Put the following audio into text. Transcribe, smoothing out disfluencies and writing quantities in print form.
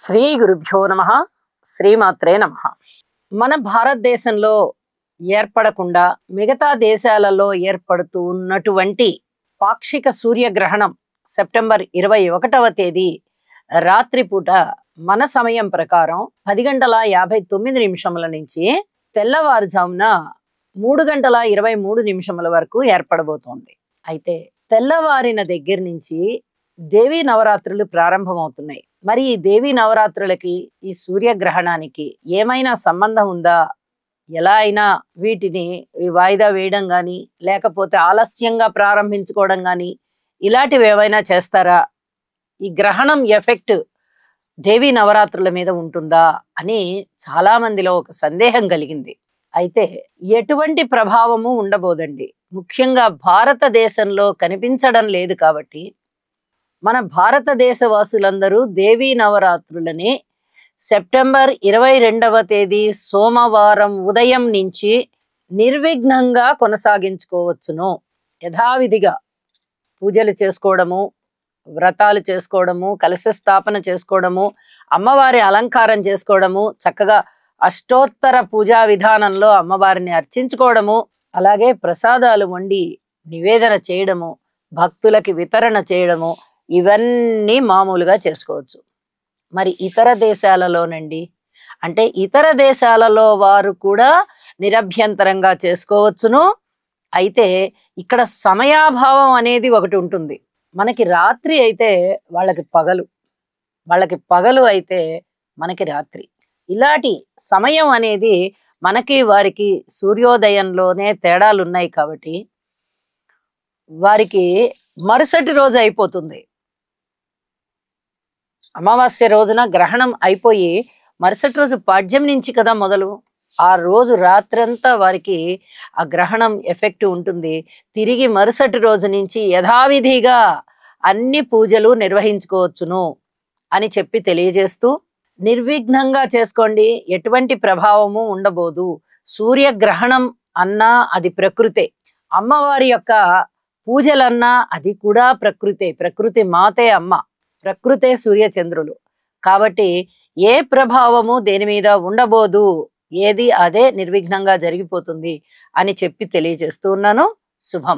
శ్రీ గురుభ్యో నమః శ్రీమాత్రే నమః. మన భారతదేశంలో ఏర్పడకుండా మిగతా దేశాలలో ఏర్పడుతూ ఉన్నటువంటి పాక్షిక సూర్యగ్రహణం సెప్టెంబర్ 21వ తేదీ రాత్రిపూట మన సమయం ప్రకారం 10:59 నుంచి తెల్లవారుజామున 3:23 వరకు ఏర్పడబోతోంది. అయితే తెల్లవారిన దగ్గర నుంచి దేవీ నవరాత్రులు ప్రారంభమవుతున్నాయి. మరి ఈ దేవీ నవరాత్రులకి ఈ సూర్యగ్రహణానికి ఏమైనా సంబంధం ఉందా? ఎలా అయినా వీటిని వాయిదా వేయడం కానీ లేకపోతే ఆలస్యంగా ప్రారంభించుకోవడం కానీ ఇలాంటివి ఏమైనా చేస్తారా? ఈ గ్రహణం ఎఫెక్ట్ దేవీ నవరాత్రుల మీద ఉంటుందా అని చాలా మందిలో ఒక సందేహం కలిగింది. అయితే ఎటువంటి ప్రభావము ఉండబోదండి. ముఖ్యంగా భారతదేశంలో కనిపించడం లేదు కాబట్టి మన భారతదేశ వాసులందరూ దేవీ నవరాత్రులని సెప్టెంబర్ 22వ తేదీ సోమవారం ఉదయం నుంచి నిర్విఘ్నంగా కొనసాగించుకోవచ్చును. యథావిధిగా పూజలు చేసుకోవడము, వ్రతాలు చేసుకోవడము, కలశ స్థాపన చేసుకోవడము, అమ్మవారి అలంకారం చేసుకోవడము, చక్కగా అష్టోత్తర పూజా విధానంలో అమ్మవారిని అర్చించుకోవడము, అలాగే ప్రసాదాలు వండి నివేదన చేయడము, భక్తులకి వితరణ చేయడము, ఇవన్నీ మామూలుగా చేసుకోవచ్చు. మరి ఇతర దేశాలలోనండి, అంటే ఇతర దేశాలలో వారు కూడా నిరభ్యంతరంగా చేసుకోవచ్చును. అయితే ఇక్కడ సమయాభావం అనేది ఒకటి ఉంటుంది. మనకి రాత్రి అయితే వాళ్ళకి పగలు అయితే మనకి రాత్రి. ఇలాంటి సమయం అనేది మనకి వారికి సూర్యోదయంలోనే తేడాలు ఉన్నాయి కాబట్టి వారికి మరుసటి రోజు అయిపోతుంది. అమావాస్య రోజున గ్రహణం అయిపోయి మరుసటి రోజు పాడ్యం నుంచి కదా మొదలు. ఆ రోజు రాత్రంతా వారికి ఆ గ్రహణం ఎఫెక్ట్ ఉంటుంది. తిరిగి మరుసటి రోజు నుంచి యథావిధిగా అన్ని పూజలు నిర్వహించుకోవచ్చును అని చెప్పి తెలియజేస్తూ, నిర్విఘ్నంగా చేసుకోండి, ఎటువంటి ప్రభావము ఉండబోదు. సూర్యగ్రహణం అన్నా అది ప్రకృతే, అమ్మవారి యొక్క పూజలన్నా అది కూడా ప్రకృతే. ప్రకృతి మాతే అమ్మ, ప్రకృతే సూర్యచంద్రులు. కాబట్టి ఏ ప్రభావము దేని మీద ఉండబోదు, ఏది అదే నిర్విఘ్నంగా జరిగిపోతుంది అని చెప్పి తెలియజేస్తూ ఉన్నాను. శుభం.